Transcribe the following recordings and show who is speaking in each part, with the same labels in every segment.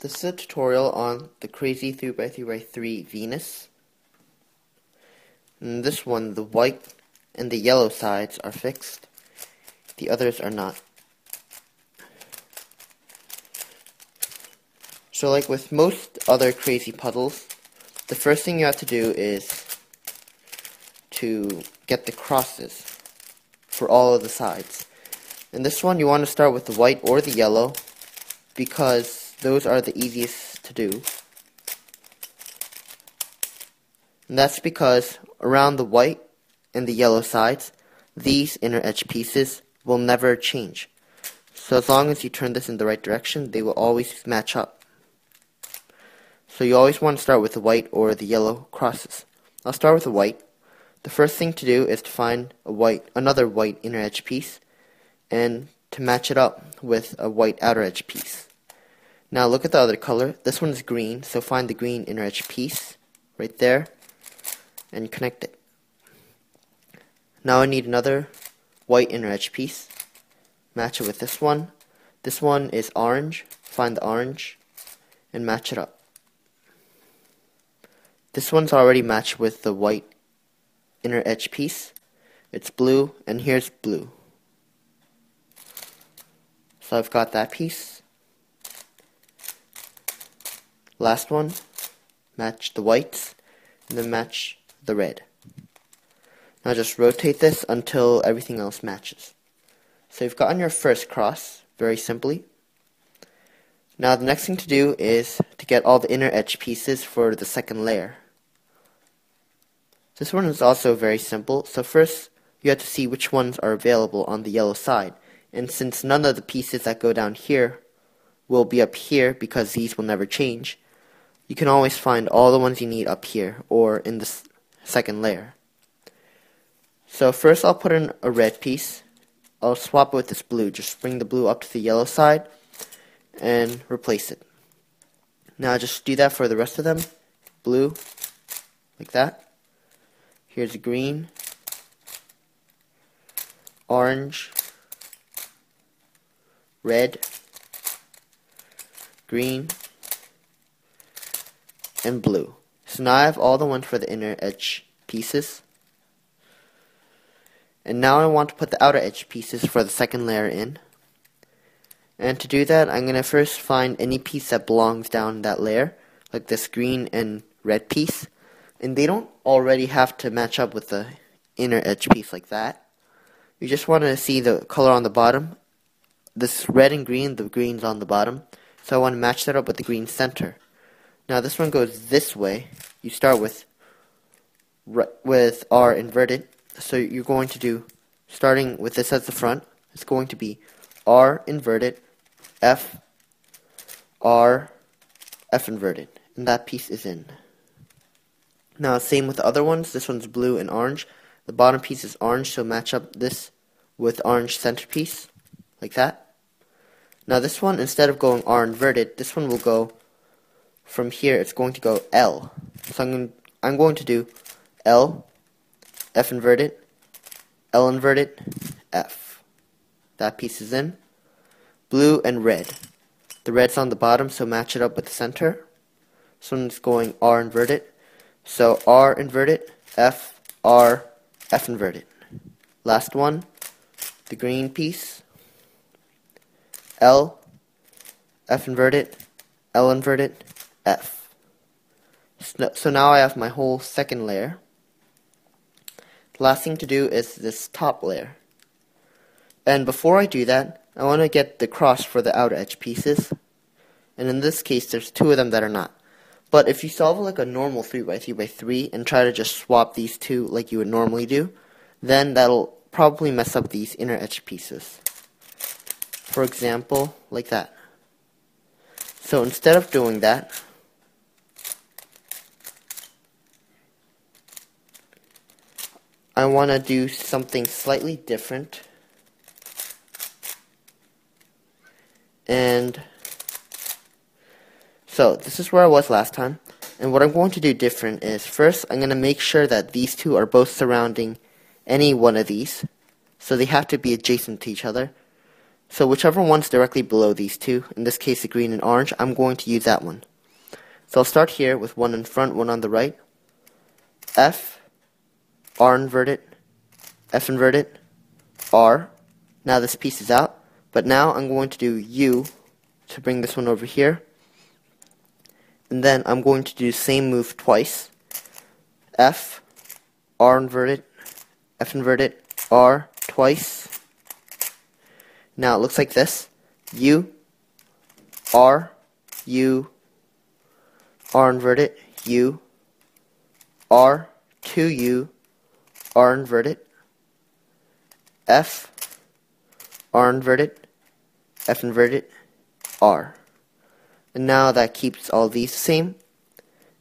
Speaker 1: This is a tutorial on the crazy 3x3x3 Venus. In this one, the white and the yellow sides are fixed. The others are not. So like with most other crazy puzzles, the first thing you have to do is to get the crosses for all of the sides. In this one, you want to start with the white or the yellow because those are the easiest to do. And that's because around the white and the yellow sides, these inner edge pieces will never change. So as long as you turn this in the right direction, they will always match up. So you always want to start with the white or the yellow crosses. I'll start with the white. The first thing to do is to find another white inner edge piece and to match it up with a white outer edge piece. Now look at the other color. This one is green, so find the green inner edge piece right there and connect it. Now I need another white inner edge piece. Match it with this one. This one is orange. Find the orange and match it up. This one's already matched with the white inner edge piece. It's blue, and here's blue. So I've got that piece. Last one, match the whites, and then match the red. Now just rotate this until everything else matches. So you've gotten your first cross, very simply. Now the next thing to do is to get all the inner edge pieces for the second layer. This one is also very simple, so first you have to see which ones are available on the yellow side. And since none of the pieces that go down here will be up here because these will never change, you can always find all the ones you need up here or in the second layer. So first I'll put in a red piece. I'll swap it with this blue. Just bring the blue up to the yellow side and replace it. Now just do that for the rest of them. Blue, like that. Here's green, orange, red, green, and blue. So now I have all the ones for the inner edge pieces. And now I want to put the outer edge pieces for the second layer in. And to do that, I'm going to first find any piece that belongs down that layer, like this green and red piece. And they don't already have to match up with the inner edge piece like that. You just want to see the color on the bottom. This red and green, the green's on the bottom. So I want to match that up with the green center. Now this one goes this way. You start with R inverted. So you're going to do, starting with this as the front, it's going to be R inverted, F, R, F inverted. And that piece is in. Now same with the other ones. This one's blue and orange. The bottom piece is orange, so match up this with orange centerpiece, like that. Now this one, instead of going R inverted, this one will go from here. It's going to go L. So I'm going to do L, F inverted, L inverted, F. That piece is in. Blue and red. The red's on the bottom, so match it up with the center. This one's going R inverted. So R inverted, F, R, F inverted. Last one, the green piece. L, F inverted, L inverted, F. So now I have my whole second layer. The last thing to do is this top layer. And before I do that, I want to get the cross for the outer edge pieces. And in this case, there's two of them that are not. But if you solve like a normal 3x3x3 and try to just swap these two like you would normally do, then that'll probably mess up these inner edge pieces. For example, like that. So instead of doing that, I want to do something slightly different. And so this is where I was last time. And what I'm going to do different is, first I'm going to make sure that these two are both surrounding any one of these. So they have to be adjacent to each other. So whichever one's directly below these two, in this case the green and orange, I'm going to use that one. So I'll start here with one in front, one on the right. F, R inverted, F inverted, R. Now this piece is out, but now I'm going to do U to bring this one over here. And then I'm going to do the same move twice. F, R inverted, F inverted, R twice. Now it looks like this. U, R, U, R inverted, U, R, 2U, R inverted, F, R inverted, F inverted, R. And now that keeps all these the same.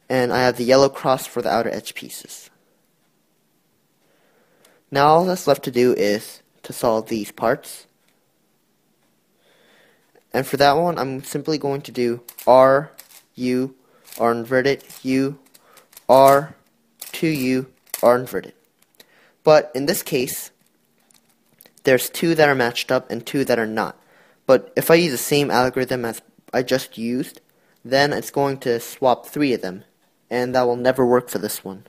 Speaker 1: And I have the yellow cross for the outer edge pieces. Now all that's left to do is to solve these parts. And for that one, I'm simply going to do R, U, R inverted, U, R, 2U, R inverted. But in this case, there's two that are matched up and two that are not. But if I use the same algorithm as I just used, then it's going to swap three of them, and that will never work for this one.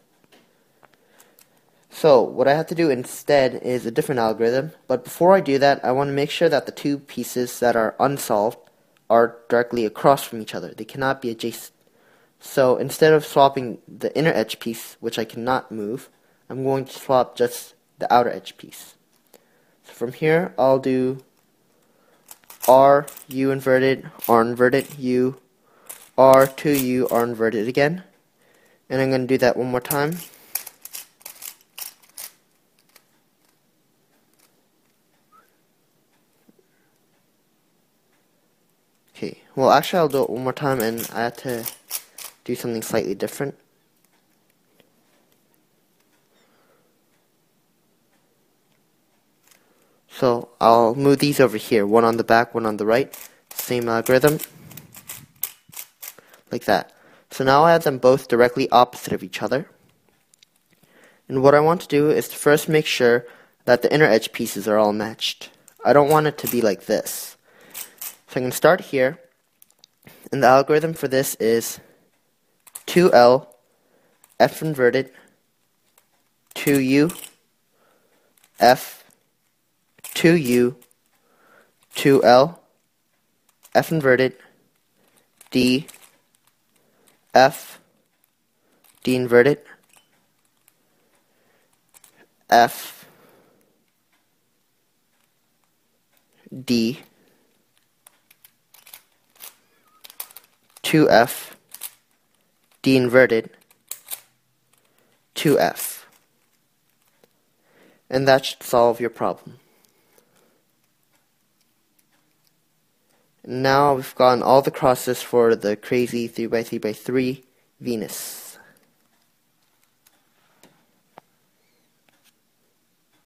Speaker 1: So what I have to do instead is a different algorithm, but before I do that, I want to make sure that the two pieces that are unsolved are directly across from each other. They cannot be adjacent. So instead of swapping the inner edge piece, which I cannot move, I'm going to swap just the outer edge piece. So from here, I'll do R, U inverted, U, R, 2U, R inverted again. And I'm going to do that one more time. Okay, well actually I'll do it one more time, and I had to do something slightly different. So I'll move these over here, one on the back, one on the right, same algorithm, like that. So now I have them both directly opposite of each other. And what I want to do is to first make sure that the inner edge pieces are all matched. I don't want it to be like this. So I'm going to start here, and the algorithm for this is 2L, F inverted, 2U, F, 2U, 2L, F inverted, D, F, D inverted, F, D, 2F, D inverted, 2F. And that should solve your problem. Now we've gotten all the crosses for the crazy 3x3x3 Venus.